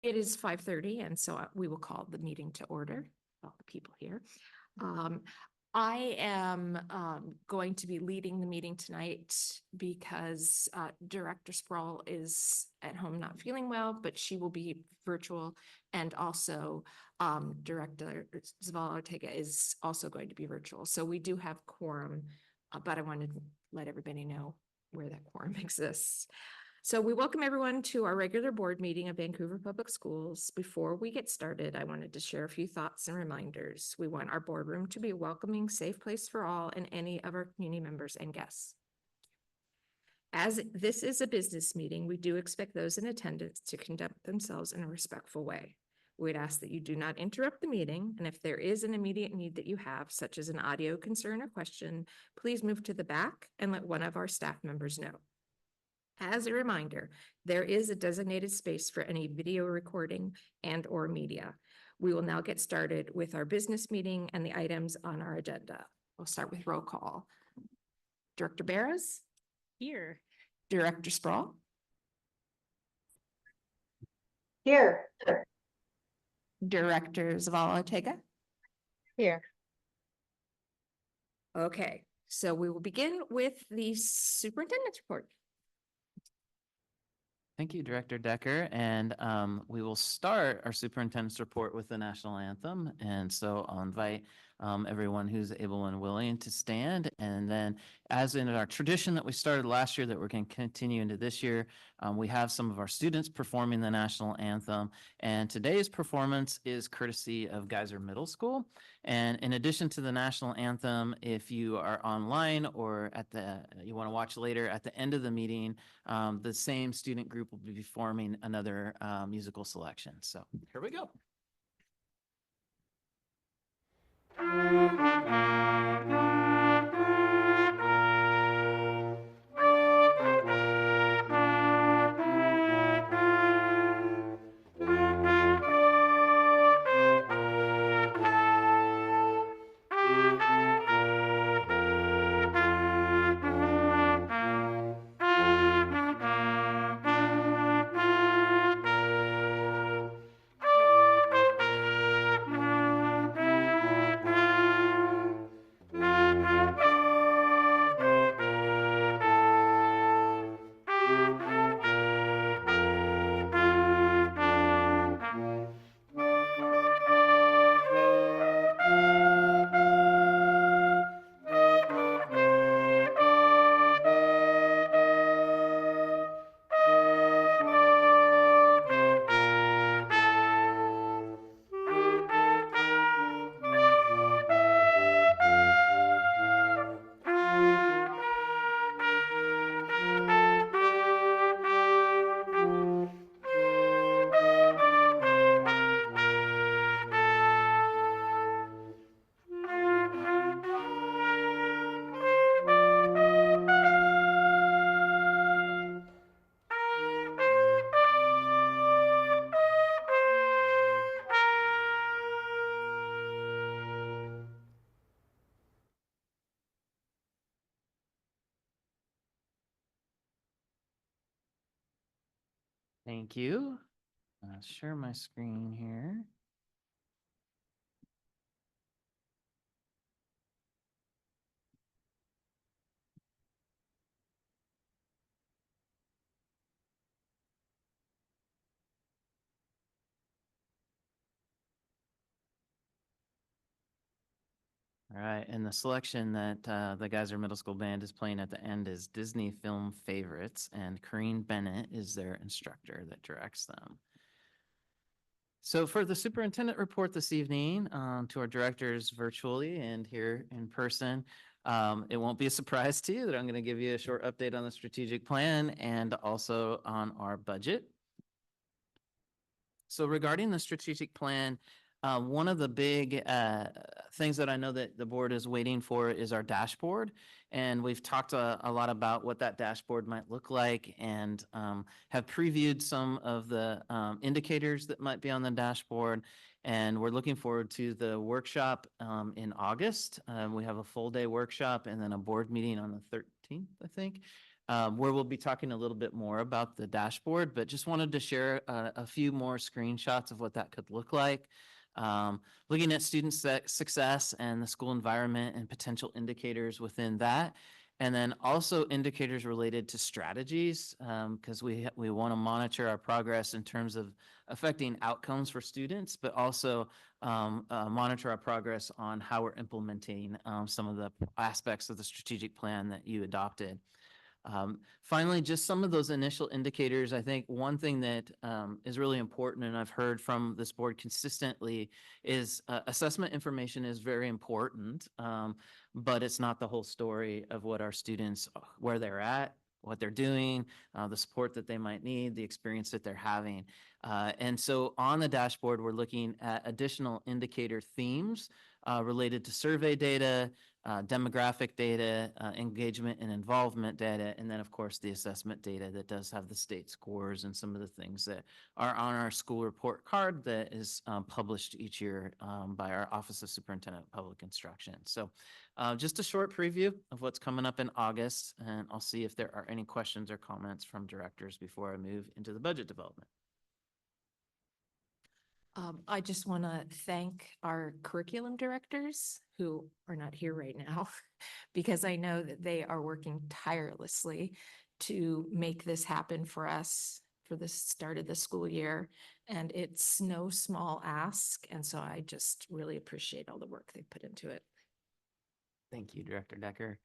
It is 5:30, and so we will call the meeting to order. All the people here. I am going to be leading the meeting tonight because Director Sproul is at home not feeling well, but she will be virtual, and also Director Zavala Ortega is also going to be virtual. So we do have quorum, but I wanted to let everybody know where that quorum exists. So we welcome everyone to our regular board meeting of Vancouver Public Schools. Before we get started, I wanted to share a few thoughts and reminders. We want our boardroom to be a welcoming, safe place for all and any of our community members and guests. As this is a business meeting, we do expect those in attendance to conduct themselves in a respectful way. We'd ask that you do not interrupt the meeting, and if there is an immediate need that you have, such as an audio concern or question, please move to the back and let one of our staff members know. As a reminder, there is a designated space for any video recording and/or media. We will now get started with our business meeting and the items on our agenda. We'll start with roll call. Director Barras? Here. Director Sproul? Here. Director Zavala Ortega? Here. Okay, so we will begin with the superintendent's report. Thank you, Director Decker. And we will start our superintendent's report with the national anthem. And so I'll invite everyone who's able and willing to stand. And then, as in our tradition that we started last year that we're going to continue into this year, we have some of our students performing the national anthem. And today's performance is courtesy of Geyser Middle School. And in addition to the national anthem, if you are online or you want to watch later at the end of the meeting, the same student group will be performing another musical selection. So here we go. Thank you. I'll share my screen here. All right, and the selection that the Geyser Middle School Band is playing at the end is Disney Film Favorites, and Corrine Bennett is their instructor that directs them. So for the superintendent report this evening, to our directors virtually and here in person, it won't be a surprise to you that I'm going to give you a short update on the strategic plan and also on our budget. So regarding the strategic plan, one of the big things that I know that the board is waiting for is our dashboard. And we've talked a lot about what that dashboard might look like and have previewed some of the indicators that might be on the dashboard. And we're looking forward to the workshop in August. We have a full day workshop and then a board meeting on the 13th, I think. where we'll be talking a little bit more about the dashboard, but just wanted to share a few more screenshots of what that could look like. Looking at student success and the school environment and potential indicators within that. And then also indicators related to strategies, because we want to monitor our progress in terms of affecting outcomes for students, but also monitor our progress on how we're implementing some of the aspects of the strategic plan that you adopted. Finally, just some of those initial indicators. I think one thing that is really important, and I've heard from this board consistently, is assessment information is very important, but it's not the whole story of what our students, where they're at, what they're doing, the support that they might need, the experience that they're having. And so on the dashboard, we're looking at additional indicator themes related to survey data, demographic data, engagement and involvement data, and then of course the assessment data that does have the state scores and some of the things that are on our school report card that is published each year by our Office of Superintendent of Public Instruction. So just a short preview of what's coming up in August, and I'll see if there are any questions or comments from directors before I move into the budget development. I just want to thank our curriculum directors who are not here right now, because I know that they are working tirelessly to make this happen for us for the start of the school year. And it's no small ask. And so I just really appreciate all the work they put into it. Thank you, Director Decker.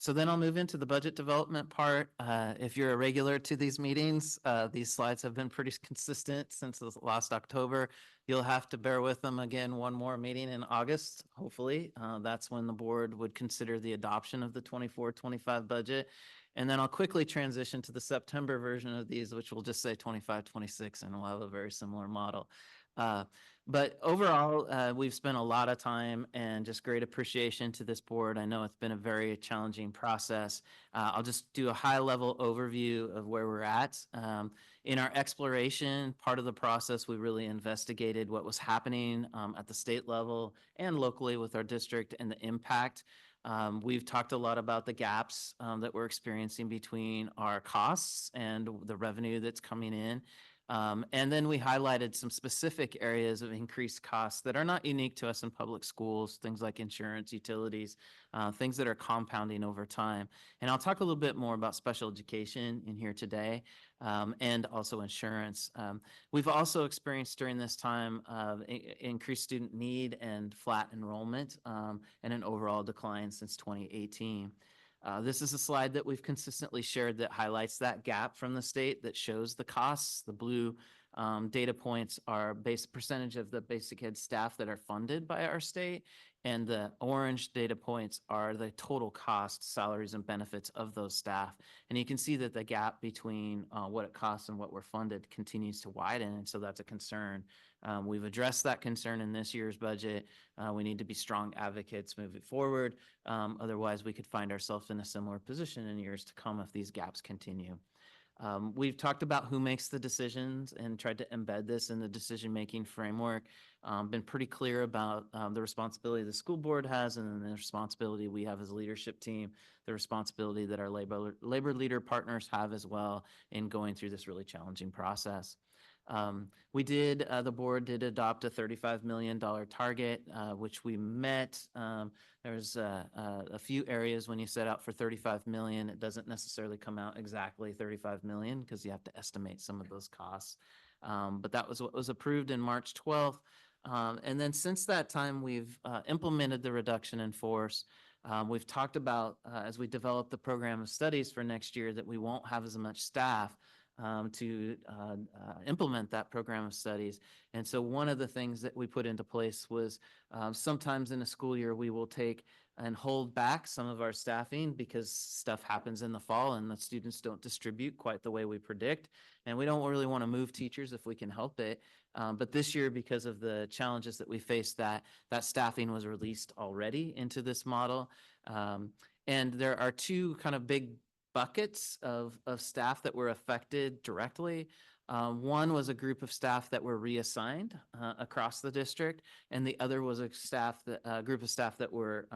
So then I'll move into the budget development part. If you're a regular to these meetings, these slides have been pretty consistent since last October. You'll have to bear with them again one more meeting in August, hopefully. That's when the board would consider the adoption of the 24-25 budget. And then I'll quickly transition to the September version of these, which will just say 25-26, and we'll have a very similar model. But overall, we've spent a lot of time and just great appreciation to this board. I know it's been a very challenging process. I'll just do a high-level overview of where we're at. In our exploration, part of the process, we really investigated what was happening at the state level and locally with our district and the impact. We've talked a lot about the gaps that we're experiencing between our costs and the revenue that's coming in. And then we highlighted some specific areas of increased costs that are not unique to us in public schools, things like insurance, utilities, things that are compounding over time. And I'll talk a little bit more about special education in here today, and also insurance. We've also experienced during this time increased student need and flat enrollment, and an overall decline since 2018. This is a slide that we've consistently shared that highlights that gap from the state that shows the costs. The blue data points are percentage of the basic ed staff that are funded by our state, and the orange data points are the total cost, salaries, and benefits of those staff. And you can see that the gap between what it costs and what we're funded continues to widen, and so that's a concern. We've addressed that concern in this year's budget. We need to be strong advocates moving forward. Otherwise, we could find ourselves in a similar position in years to come if these gaps continue. We've talked about who makes the decisions and tried to embed this in the decision-making framework. Been pretty clear about the responsibility the school board has, and then the responsibility we have as a leadership team, the responsibility that our labor leader partners have as well in going through this really challenging process. The board did adopt a $35 million target, which we met. There's a few areas when you set out for 35 million, it doesn't necessarily come out exactly 35 million because you have to estimate some of those costs. But that was what was approved in March 12th. And then since that time, we've implemented the reduction in force. We've talked about, as we develop the program of studies for next year, that we won't have as much staff to implement that program of studies. And so one of the things that we put into place was sometimes in a school year, we will take and hold back some of our staffing because stuff happens in the fall and the students don't distribute quite the way we predict. And we don't really want to move teachers if we can help it. But this year, because of the challenges that we faced, that staffing was released already into this model. And there are two kind of big buckets of staff that were affected directly. One was a group of staff that were reassigned across the district, and the other was a group of staff that were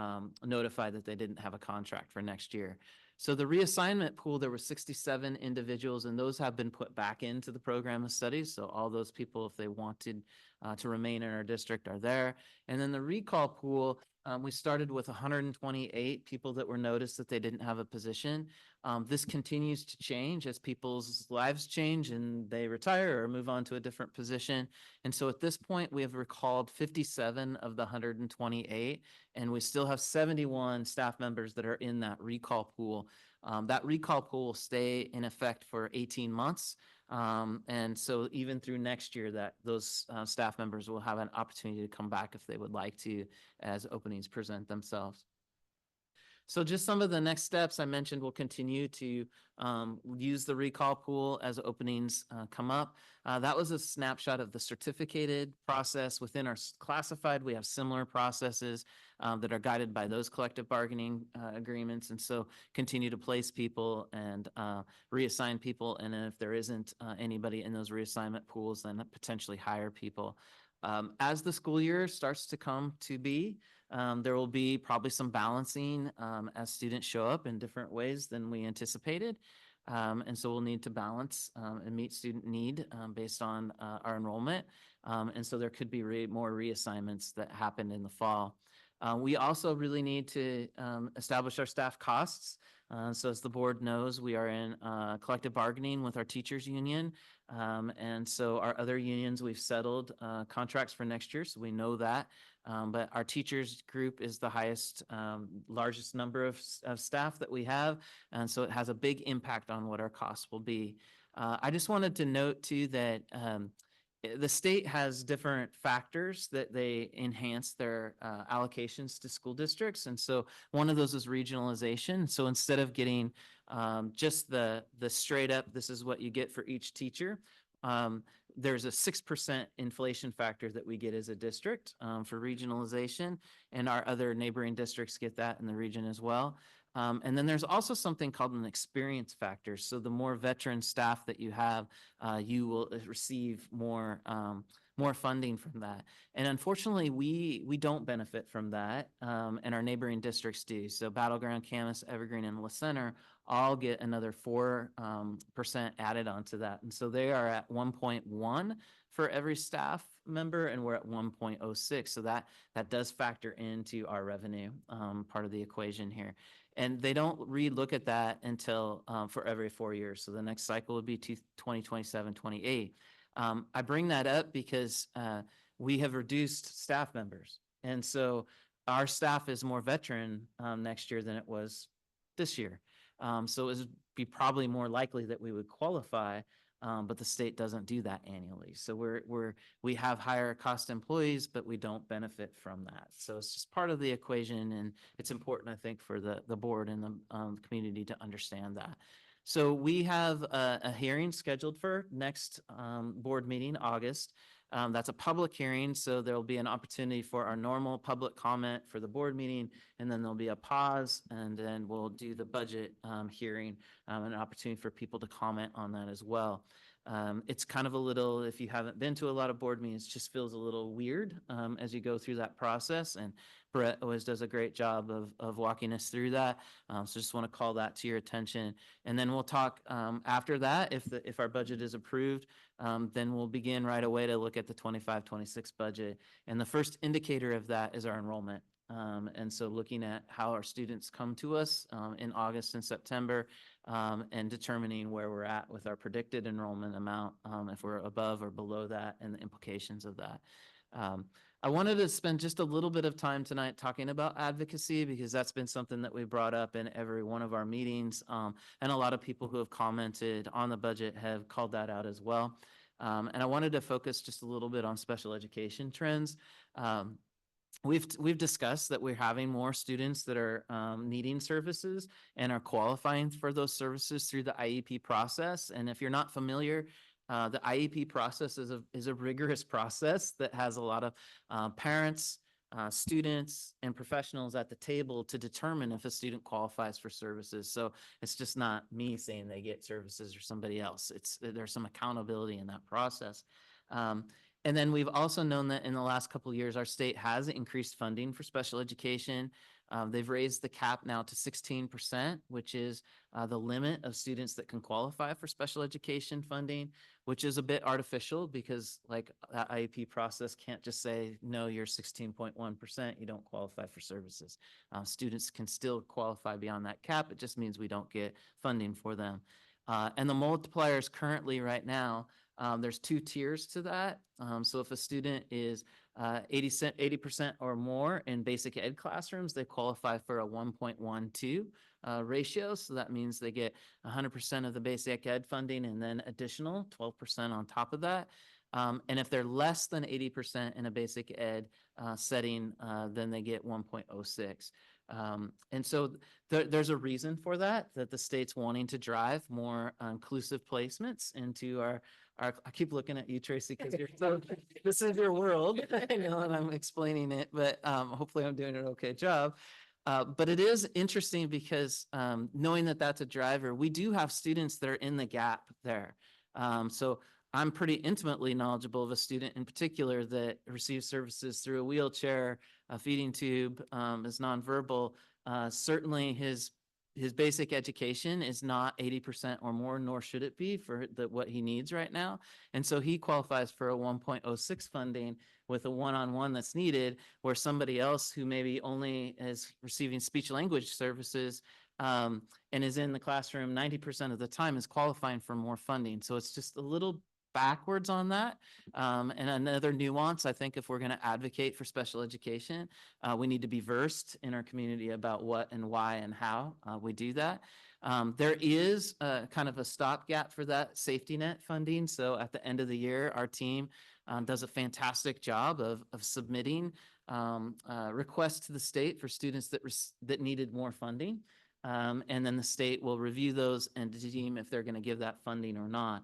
notified that they didn't have a contract for next year. So the reassignment pool, there were 67 individuals, and those have been put back into the program of studies. So all those people, if they wanted to remain in our district, are there. And then the recall pool, we started with 128 people that were noticed that they didn't have a position. This continues to change as people's lives change and they retire or move on to a different position. And so at this point, we have recalled 57 of the 128, and we still have 71 staff members that are in that recall pool. That recall pool will stay in effect for 18 months. And so even through next year, that those staff members will have an opportunity to come back if they would like to, as openings present themselves. So just some of the next steps I mentioned, we'll continue to use the recall pool as openings come up. That was a snapshot of the certificated process. Within our classified, we have similar processes that are guided by those collective bargaining agreements. And so continue to place people and reassign people. And then if there isn't anybody in those reassignment pools, then potentially hire people. As the school year starts to come to be, there will be probably some balancing as students show up in different ways than we anticipated. And so we'll need to balance and meet student need based on our enrollment. And so there could be more reassignments that happen in the fall. We also really need to establish our staff costs. So as the board knows, we are in collective bargaining with our teachers union. And so our other unions, we've settled contracts for next year, so we know that. But our teachers group is the highest, largest number of staff that we have. And so it has a big impact on what our costs will be. I just wanted to note too that the state has different factors that they enhance their allocations to school districts. And so one of those is regionalization. So instead of getting just the straight up, this is what you get for each teacher, there's a 6% inflation factor that we get as a district for regionalization, and our other neighboring districts get that in the region as well. And then there's also something called an experience factor. So the more veteran staff that you have, you will receive more funding from that. And unfortunately, we don't benefit from that, and our neighboring districts do. So Battleground, Camas, Evergreen, and La Center all get another 4% added onto that. And so they are at 1.1 for every staff member, and we're at 1.06. So that does factor into our revenue part of the equation here. And they don't re-look at that until for every 4 years. So the next cycle would be 2027, 28. I bring that up because we have reduced staff members. And so our staff is more veteran next year than it was this year. So it would be probably more likely that we would qualify, but the state doesn't do that annually. So we have higher cost employees, but we don't benefit from that. So it's just part of the equation, and it's important, I think, for the board and the community to understand that. So we have a hearing scheduled for next board meeting, August. That's a public hearing, so there'll be an opportunity for our normal public comment for the board meeting, and then there'll be a pause, and then we'll do the budget hearing, an opportunity for people to comment on that as well. It's kind of a little, if you haven't been to a lot of board meetings, it just feels a little weird as you go through that process, and Brett always does a great job of walking us through that. So just want to call that to your attention. And then we'll talk after that, if our budget is approved, then we'll begin right away to look at the 25-26 budget. And the first indicator of that is our enrollment. And so looking at how our students come to us in August and September, and determining where we're at with our predicted enrollment amount, if we're above or below that, and the implications of that. I wanted to spend just a little bit of time tonight talking about advocacy, because that's been something that we brought up in every one of our meetings. And a lot of people who have commented on the budget have called that out as well. And I wanted to focus just a little bit on special education trends. We've discussed that we're having more students that are needing services and are qualifying for those services through the IEP process. And if you're not familiar, the IEP process is a rigorous process that has a lot of parents, students, and professionals at the table to determine if a student qualifies for services. So it's just not me saying they get services or somebody else. There's some accountability in that process. And then we've also known that in the last couple of years, our state has increased funding for special education. They've raised the cap now to 16%, which is the limit of students that can qualify for special education funding, which is a bit artificial because like that IEP process can't just say, no, you're 16.1%, you don't qualify for services. Students can still qualify beyond that cap. It just means we don't get funding for them. And the multipliers currently right now, there's 2 tiers to that. So if a student is 80% or more in basic ed classrooms, they qualify for a 1.12 ratio. So that means they get 100% of the basic ed funding and then additional 12% on top of that. And if they're less than 80% in a basic ed setting, then they get 1.06. And so there's a reason for that the state's wanting to drive more inclusive placements into our I keep looking at you, Tracy, because you're so, this is your world. I know, and I'm explaining it, but hopefully I'm doing an okay job. But it is interesting because knowing that that's a driver, we do have students that are in the gap there. So I'm pretty intimately knowledgeable of a student in particular that receives services through a wheelchair, a feeding tube, is nonverbal. Certainly his basic education is not 80% or more, nor should it be for what he needs right now. And so he qualifies for a 1.06 funding with a one-on-one that's needed, where somebody else who maybe only is receiving speech language services and is in the classroom 90% of the time is qualifying for more funding. So it's just a little backwards on that. And another nuance, I think if we're going to advocate for special education, we need to be versed in our community about what and why and how we do that. There is kind of a stopgap for that safety net funding. So at the end of the year, our team does a fantastic job of submitting requests to the state for students that needed more funding. And then the state will review those and deem if they're going to give that funding or not.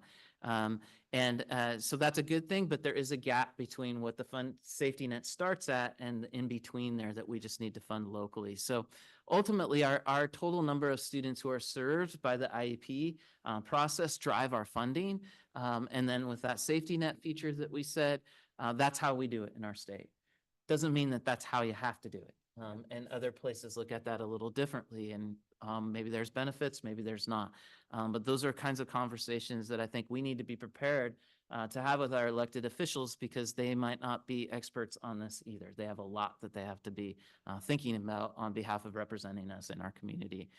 So that's a good thing, but there is a gap between what the fund safety net starts at and in between there that we just need to fund locally. So ultimately our total number of students who are served by the IEP process drive our funding. And then with that safety net feature that we said, that's how we do it in our state. Doesn't mean that that's how you have to do it. And other places look at that a little differently, and maybe there's benefits, maybe there's not. But those are kinds of conversations that I think we need to be prepared to have with our elected officials, because they might not be experts on this either. They have a lot that they have to be thinking about on behalf of representing us in our community.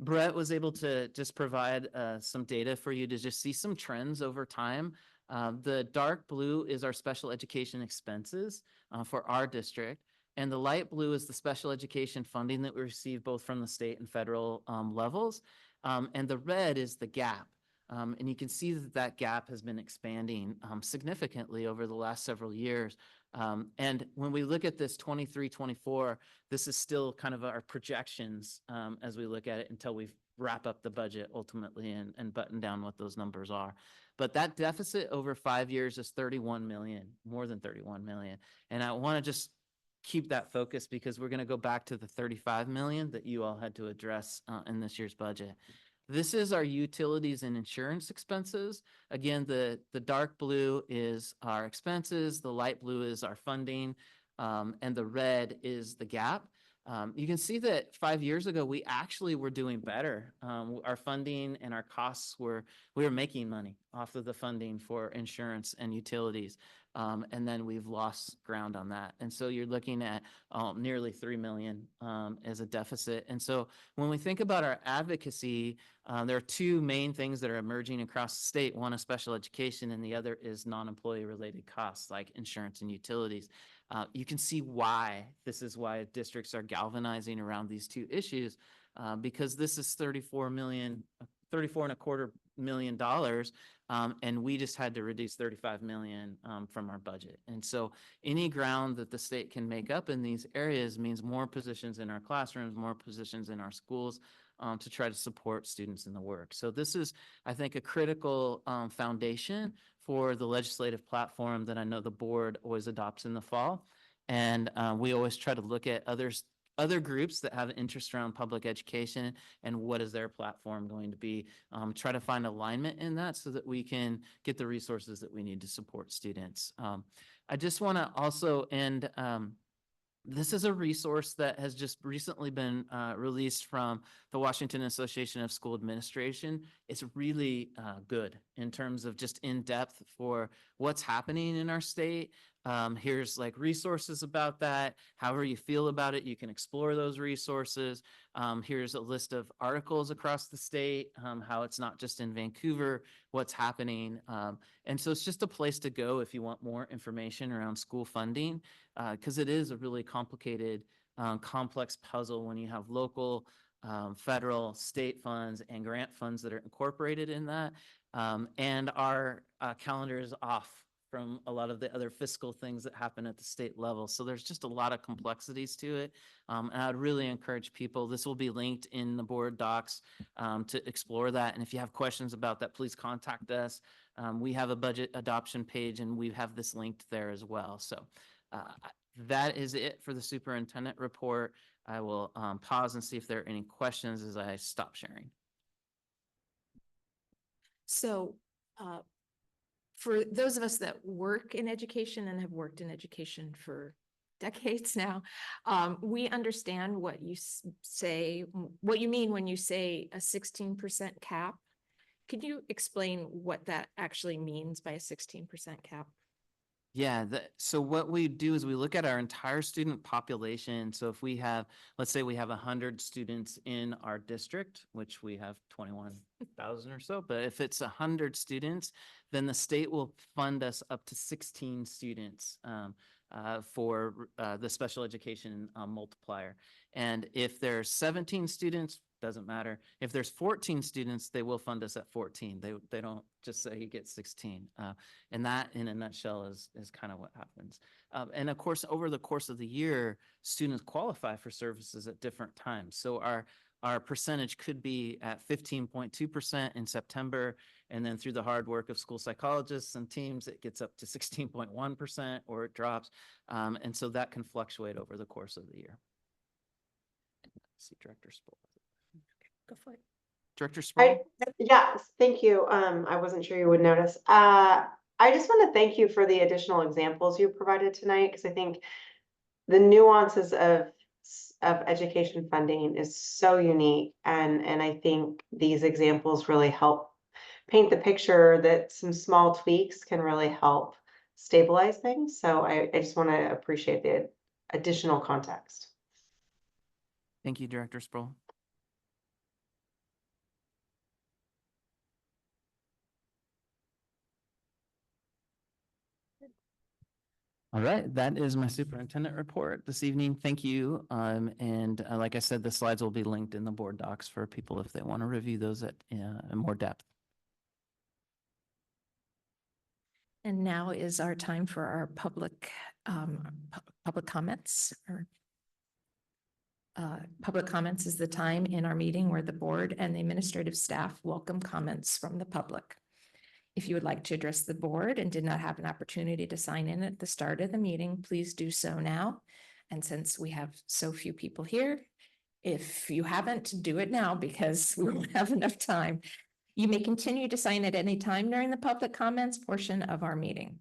Brett was able to just provide some data for you to just see some trends over time. The dark blue is our special education expenses for our district. And the light blue is the special education funding that we receive both from the state and federal levels. And the red is the gap. And you can see that that gap has been expanding significantly over the last several years. And when we look at this 23-24, this is still kind of our projections as we look at it until we wrap up the budget ultimately and button down what those numbers are. But that deficit over 5 years is 31 million, more than 31 million. And I want to just keep that focus because we're going to go back to the 35 million that you all had to address in this year's budget. This is our utilities and insurance expenses. Again, the dark blue is our expenses, the light blue is our funding, and the red is the gap. You can see that 5 years ago, we actually were doing better. Our funding and our costs we were making money off of the funding for insurance and utilities. And then we've lost ground on that. And so you're looking at nearly 3 million as a deficit. And so when we think about our advocacy, there are 2 main things that are emerging across the state. One is special education, and the other is non-employee related costs like insurance and utilities. You can see why this is why districts are galvanizing around these 2 issues, because this is $34.25 million. And we just had to reduce 35 million from our budget. And so any ground that the state can make up in these areas means more positions in our classrooms, more positions in our schools to try to support students in the work. So this is, I think, a critical foundation for the legislative platform that I know the board always adopts in the fall. And we always try to look at other groups that have an interest around public education and what is their platform going to be, try to find alignment in that so that we can get the resources that we need to support students. I just want to also end This is a resource that has just recently been released from the Washington Association of School Administration. It's really good in terms of just in depth for what's happening in our state. Here's like resources about that. However you feel about it, you can explore those resources. Here's a list of articles across the state, how it's not just in Vancouver, what's happening. And so it's just a place to go if you want more information around school funding, because it is a really complicated, complex puzzle when you have local, federal, state funds, and grant funds that are incorporated in that. And our calendar is off from a lot of the other fiscal things that happen at the state level. So there's just a lot of complexities to it. And I'd really encourage people, this will be linked in the board docs to explore that. And if you have questions about that, please contact us. We have a budget adoption page and we have this linked there as well. So that is it for the superintendent report. I will pause and see if there are any questions as I stop sharing. So for those of us that work in education and have worked in education for decades now, we understand what you say, what you mean when you say a 16% cap. Could you explain what that actually means by a 16% cap? Yeah, so what we do is we look at our entire student population. So if we have, let's say we have 100 students in our district, which we have 21,000 or so, but if it's 100 students, then the state will fund us up to 16 students for the special education multiplier. And if there's 17 students, doesn't matter. If there's 14 students, they will fund us at 14. They don't just say you get 16. And that in a nutshell is kind of what happens. And of course, over the course of the year, students qualify for services at different times. So our percentage could be at 15.2% in September, and then through the hard work of school psychologists and teams, it gets up to 16.1% or it drops. And so that can fluctuate over the course of the year. See Director Sproul. Go for it. Director Sproul? Yeah, thank you. I wasn't sure you would notice. I just want to thank you for the additional examples you provided tonight, because I think the nuances of education funding is so unique, and I think these examples really help paint the picture that some small tweaks can really help stabilize things. So I just want to appreciate the additional context. Thank you, Director Sproul. All right, that is my superintendent report this evening. Thank you. And like I said, the slides will be linked in the board docs for people if they want to review those in more depth. And now is our time for our public comments. Public comments is the time in our meeting where the board and the administrative staff welcome comments from the public. If you would like to address the board and did not have an opportunity to sign in at the start of the meeting, please do so now. And since we have so few people here, if you haven't, do it now because we won't have enough time. You may continue to sign at any time during the public comments portion of our meeting.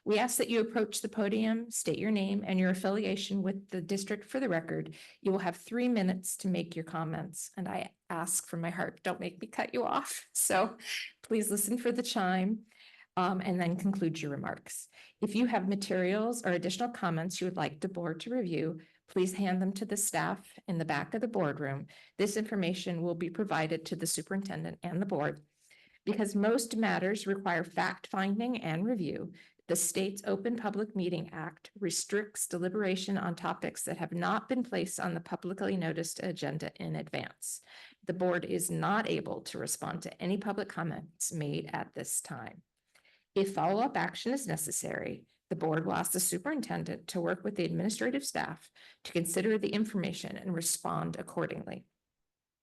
We ask that you approach the podium, state your name and your affiliation with the district for the record. You will have 3 minutes to make your comments. And I ask from my heart, don't make me cut you off. So please listen for the chime and then conclude your remarks. If you have materials or additional comments you would like the board to review, please hand them to the staff in the back of the boardroom. This information will be provided to the superintendent and the board. Because most matters require fact-finding and review, the state's Open Public Meeting Act restricts deliberation on topics that have not been placed on the publicly noticed agenda in advance. The board is not able to respond to any public comments made at this time. If follow-up action is necessary, the board will ask the superintendent to work with the administrative staff to consider the information and respond accordingly.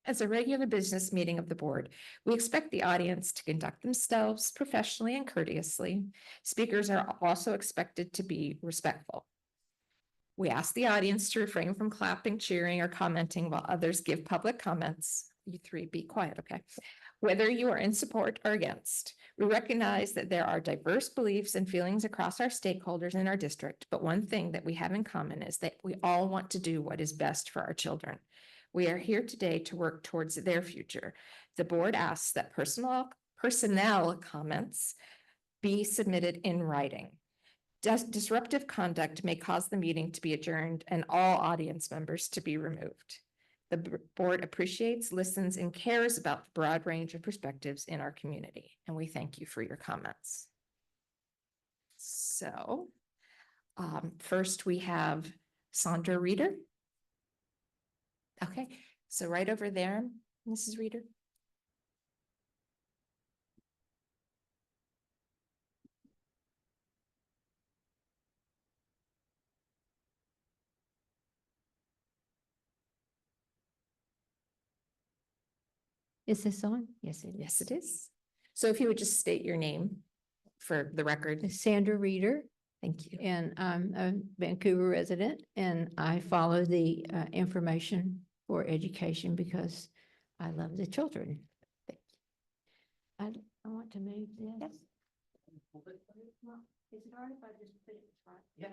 As a regular business meeting of the board, we expect the audience to conduct themselves professionally and courteously. Speakers are also expected to be respectful. We ask the audience to refrain from clapping, cheering, or commenting while others give public comments. You three, be quiet, okay? Whether you are in support or against, we recognize that there are diverse beliefs and feelings across our stakeholders in our district, but one thing that we have in common is that we all want to do what is best for our children. We are here today to work towards their future. The board asks that personnel comments be submitted in writing. Disruptive conduct may cause the meeting to be adjourned and all audience members to be removed. The board appreciates, listens, and cares about the broad range of perspectives in our community, and we thank you for your comments. So, first we have Sandra Reeder. Okay, so right over there, Mrs. Reeder. Is this on? Yes, it is. So if you would just state your name for the record. Sandra Reeder, Thank you. and I'm a Vancouver resident, and I follow the information for education because I love the children. I want to move this. Yes. Is it all right if I just put it front? Yeah.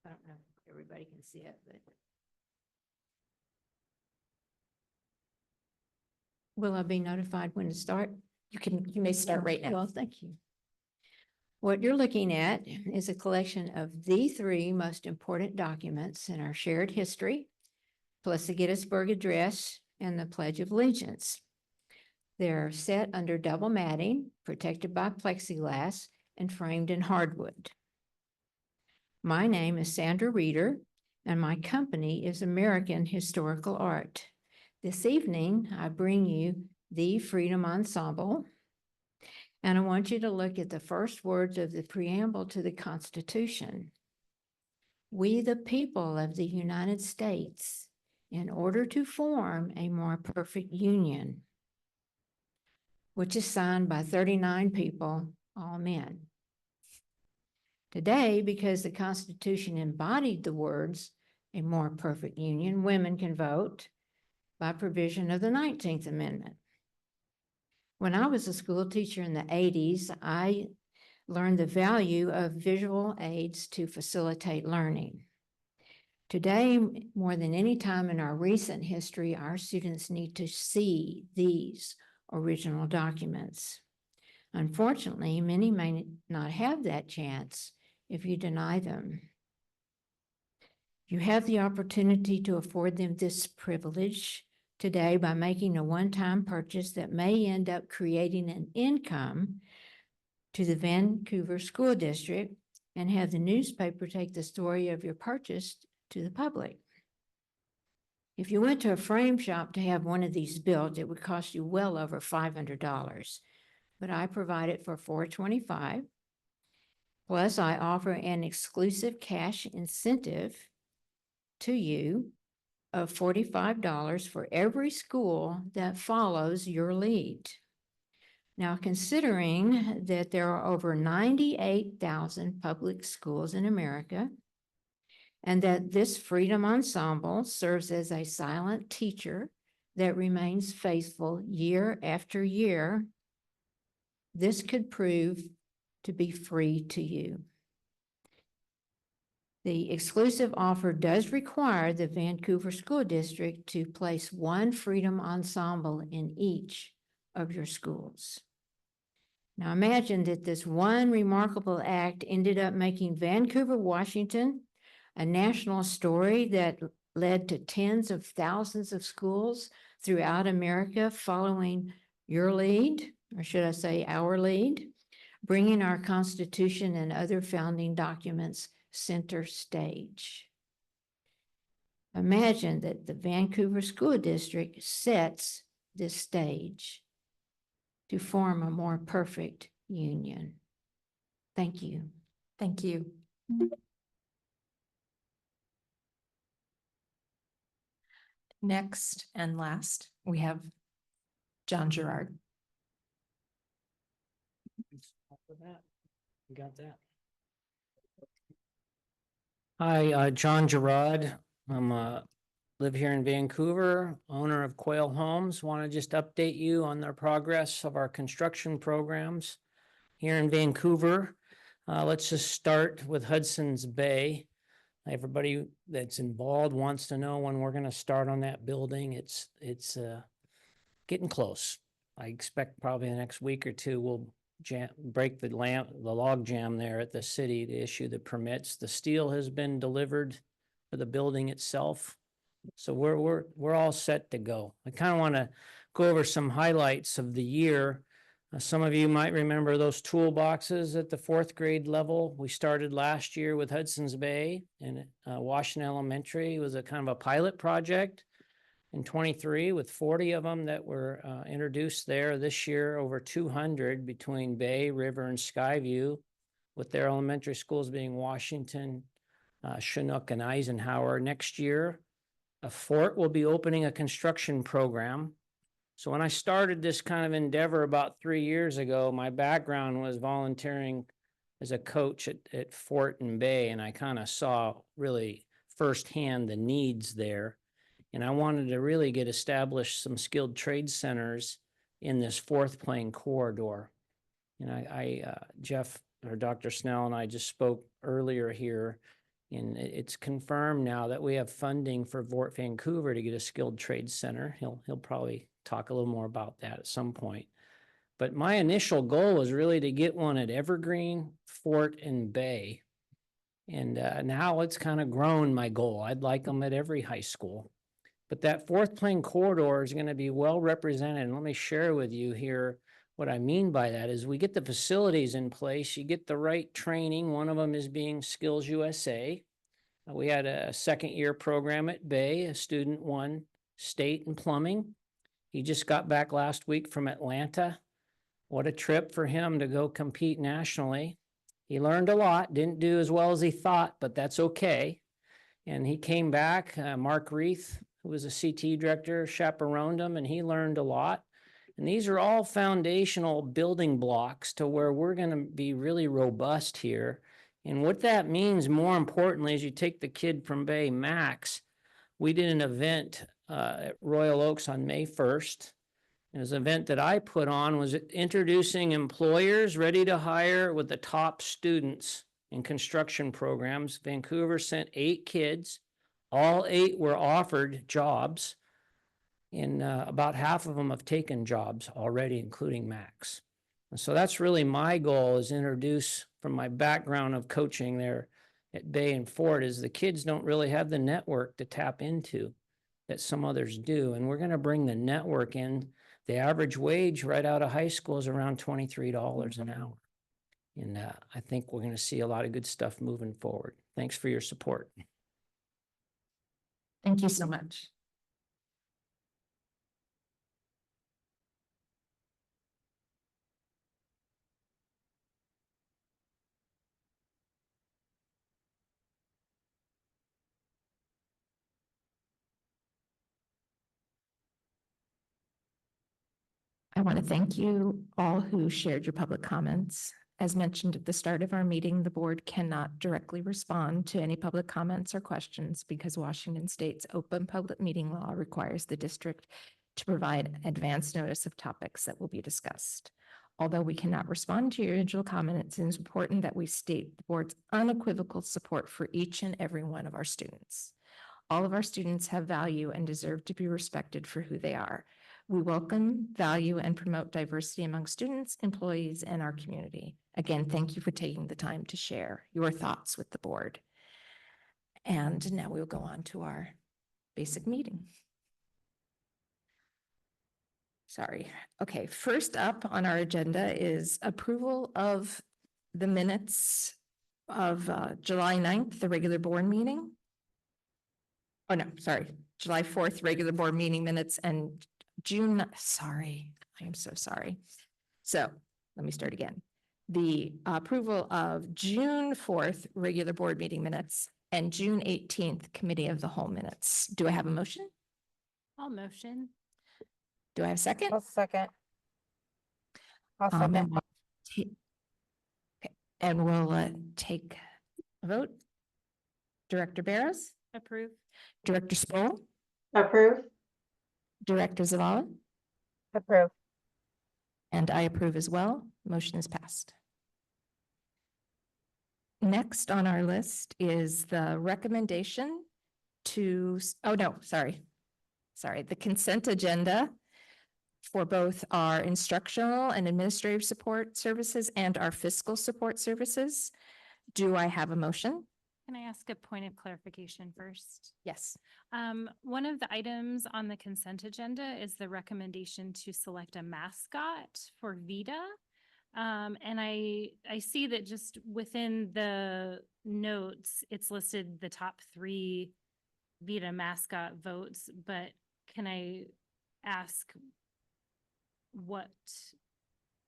I don't know if everybody can see it, but. Will I be notified when to start? You may start right now. Well, thank you. What you're looking at is a collection of the three most important documents in our shared history, plus the Gettysburg Address and the Pledge of Allegiance. They're set under double matting, protected by plexiglass, and framed in hardwood. My name is Sandra Reeder, and my company is American Historical Art. This evening, I bring you the Freedom Ensemble, and I want you to look at the first words of the preamble to the Constitution. We, the people of the United States, in order to form a more perfect union, which is signed by 39 people, all men. Today, because the Constitution embodied the words, a more perfect union, women can vote by provision of the 19th Amendment. When I was a school teacher in the 80s, I learned the value of visual aids to facilitate learning. Today, more than any time in our recent history, our students need to see these original documents. Unfortunately, many may not have that chance if you deny them. You have the opportunity to afford them this privilege today by making a one-time purchase that may end up creating an income to the Vancouver School District and have the newspaper take the story of your purchase to the public. If you went to a frame shop to have one of these built, it would cost you well over $500, but I provide it for $425. Plus, I offer an exclusive cash incentive to you of $45 for every school that follows your lead. Now, considering that there are over 98,000 public schools in America, and that this Freedom Ensemble serves as a silent teacher that remains faithful year after year, this could prove to be free to you. The exclusive offer does require the Vancouver School District to place one Freedom Ensemble in each of your schools. Now imagine that this one remarkable act ended up making Vancouver, Washington, a national story that led to tens of thousands of schools throughout America following your lead, or should I say our lead, bringing our Constitution and other founding documents center stage. Imagine that the Vancouver School District sets this stage to form a more perfect union. Thank you. Thank you. Next and last, we have John Gerard. You got that. Hi, John Gerard. I'm a live here in Vancouver, owner of Quail Homes. Want to just update you on the progress of our construction programs here in Vancouver. Let's just start with Hudson's Bay. Everybody that's involved wants to know when we're going to start on that building. It's getting close. I expect probably the next week or two, we'll break the log jam there at the city to issue the permits. The steel has been delivered for the building itself. So we're all set to go. I kind of want to go over some highlights of the year. Some of you might remember those toolboxes at the 4th grade level. We started last year with Hudson's Bay and Washington Elementary. It was a kind of a pilot project in 23 with 40 of them that were introduced there. This year, over 200 between Bay, River, and Skyview, with their elementary schools being Washington, Chinook, and Eisenhower. Next year, Fort will be opening a construction program. So when I started this kind of endeavor about 3 years ago, my background was volunteering as a coach at Fort and Bay, and I kind of saw really firsthand the needs there. And I wanted to really get established some skilled trade centers in this 4th plane corridor. And Jeff or Dr. Snell and I just spoke earlier here, and it's confirmed now that we have funding for Fort Vancouver to get a skilled trade center. He'll probably talk a little more about that at some point. But my initial goal was really to get one at Evergreen, Fort, and Bay. And now it's kind of grown my goal. I'd like them at every high school. But that 4th plane corridor is going to be well represented. And let me share with you here what I mean by that is we get the facilities in place, you get the right training. One of them is being Skills USA. We had a 2nd-year program at Bay. A student won state in plumbing. He just got back last week from Atlanta. What a trip for him to go compete nationally. He learned a lot, didn't do as well as he thought, but that's okay. And he came back, Mark Reith, who was a CT director, chaperoned him, and he learned a lot. And these are all foundational building blocks to where we're going to be really robust here. And what that means, more importantly, is you take the kid from Bay, Max. We did an event at Royal Oaks on May 1st. It was an event that I put on, was introducing employers ready to hire with the top students in construction programs. Vancouver sent 8 kids. All 8 were offered jobs, and about half of them have taken jobs already, including Max. And so that's really my goal, is introduce, from my background of coaching there at Bay and Fort, is the kids don't really have the network to tap into that some others do. And we're going to bring the network in. The average wage right out of high school is around $23 an hour. And I think we're going to see a lot of good stuff moving forward. Thanks for your support. Thank you so much. I want to thank you all who shared your public comments. As mentioned at the start of our meeting, the board cannot directly respond to any public comments or questions because Washington State's open public meeting law requires the district to provide advance notice of topics that will be discussed. Although we cannot respond to your individual comments, it is important that we state the board's unequivocal support for each and every one of our students. All of our students have value and deserve to be respected for who they are. We welcome, value, and promote diversity among students, employees, and our community. Again, thank you for taking the time to share your thoughts with the board. And now we'll go on to our basic meeting. Sorry. Okay, first up on our agenda is approval of the minutes of July 9th, the regular board meeting. Oh, no, sorry, July 4th, regular board meeting minutes, and June, sorry, I am so sorry. So let me start again. The approval of June 4th, regular board meeting minutes, and June 18th, committee of the whole minutes. Do I have a motion? I'll motion. Do I have a second? I'll second. I'll And second. we'll and we'll take a vote. Director Barros, Approve. Director Sproul, Approve? Director Zavala? Approve. And I approve as well. Motion is passed. Next on our list is the recommendation to, oh no, sorry. The consent agenda for both our instructional and administrative support services and our fiscal support services. Do I have a motion? Can I ask a point of clarification first? Yes. One of the items on the consent agenda is the recommendation to select a mascot for VITA. And I see that just within the notes, it's listed the top 3 VITA mascot votes, but can I ask what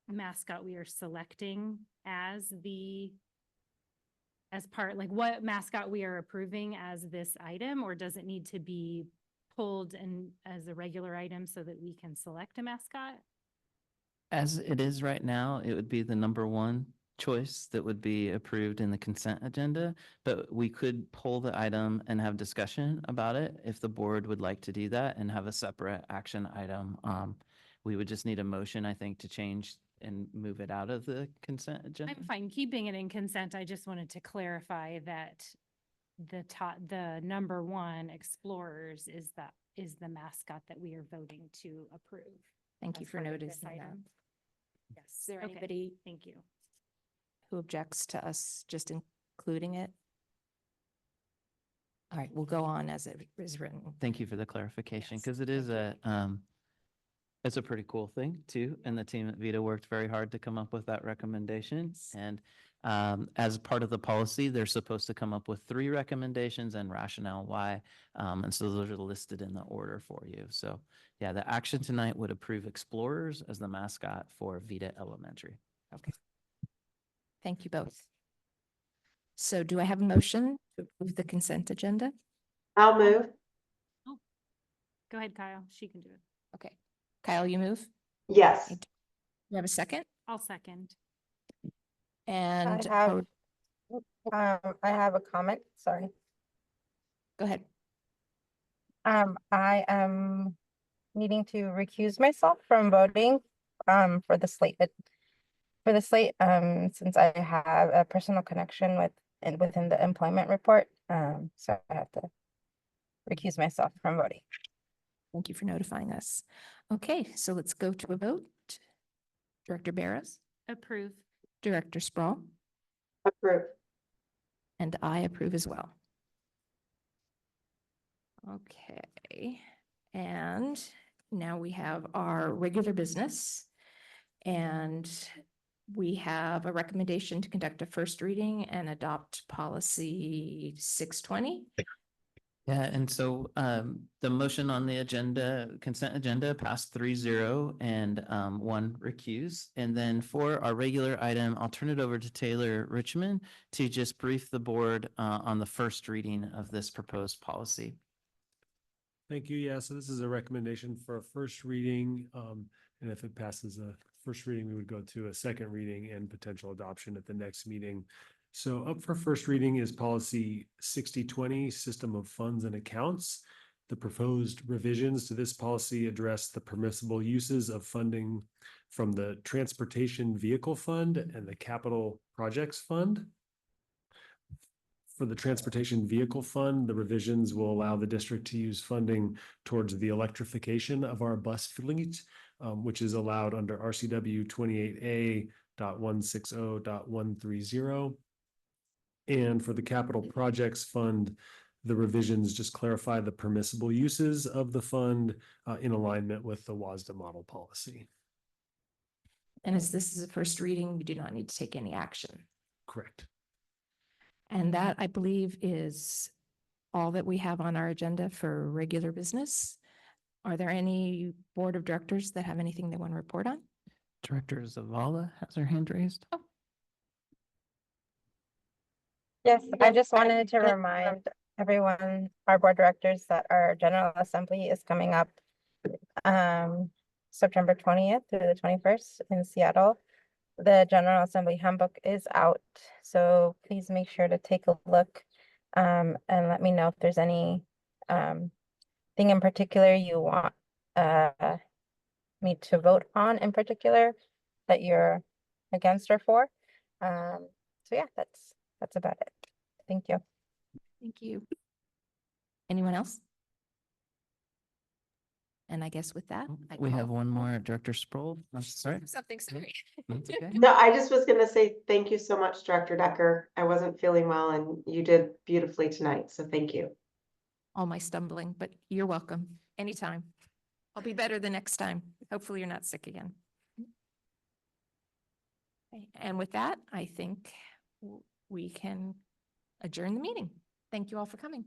mascot we are selecting as part, like what mascot we are approving as this item, or does it need to be pulled and as a regular item so that we can select a mascot? As it is right now, it would be the number 1 choice that would be approved in the consent agenda, but we could pull the item and have discussion about it if the board would like to do that and have a separate action item. We would just need a motion, I think, to change and move it out of the consent agenda. I'm fine keeping it in consent. I just wanted to clarify that the number 1 Explorers is the mascot that we are voting to approve. Thank you as for part of this noticing that. item. Yes. Is there Okay. anybody Thank you. who objects to us just including it? All right, we'll go on as it is written. Thank you for the clarification, Yes, because it is thank it's a pretty cool thing too. And the team at Vita worked very hard to come up with that recommendation. And as part of the policy, they're supposed to come up with 3 recommendations and rationale why. And so those are listed in the order for you. So yeah, the action tonight would approve Explorers as the mascot for Vita Elementary. Okay. Thank you both. So do I have a motion to approve the consent agenda? I'll move. Go ahead, Kyle. She can do it. Okay. Kyle, you move? Yes. You have a second? I'll second. And I have a comment, sorry. go ahead. I am needing to recuse myself from voting, for the slate, since I have a personal connection within the employment report, so I have to recuse myself from voting. Thank you for notifying us. Okay, so let's go to a vote. Director Barros, Approve. Director Sprawl, Approve. and I approve as well. Okay, and now we have our regular business. And we have a recommendation to conduct a first reading and adopt policy 620. Yeah, and so the motion on the agenda, consent agenda passed 3-0 and 1 recuse. And then for our regular item, I'll turn it over to Taylor Richmond to just brief the board on the first reading of this proposed policy. Thank you. Yeah, so this is a recommendation for a first reading. And if it passes a first reading, we would go to a second reading and potential adoption at the next meeting. So up for first reading is policy 6020, system of funds and accounts. The proposed revisions to this policy address the permissible uses of funding from the Transportation Vehicle Fund and the Capital Projects Fund. For the Transportation Vehicle Fund, the revisions will allow the district to use funding towards the electrification of our bus fleet, which is allowed under RCW 28A.160.130. And for the Capital Projects Fund, the revisions just clarify the permissible uses of the fund in alignment with the WASDA model policy. And as this is a first reading, we do not need to take any action. Correct. And that, I believe, is all that we have on our agenda for regular business. Are there any board of directors that have anything they want to report on? Director Zavala has her hand raised. Yes, I just wanted to remind everyone, our board directors, that our General Assembly is coming up September 20th through the 21st in Seattle. The General Assembly handbook is out, so please make sure to take a look and let me know if there's any anything in particular you want me to vote on in particular that you're against or for. So yeah, that's about it. Thank you. Thank you. Anyone else? And I guess with that, I We have call- one more, Director Sproul. I'm sorry. Something, sorry. That's okay. No, I just was gonna say thank you so much, Director Decker. I wasn't feeling well and you did beautifully tonight, so thank you. All my stumbling, but you're welcome anytime. I'll be better the next time. Hopefully you're not sick again. Okay, and with that, I think we can adjourn the meeting. Thank you all for coming.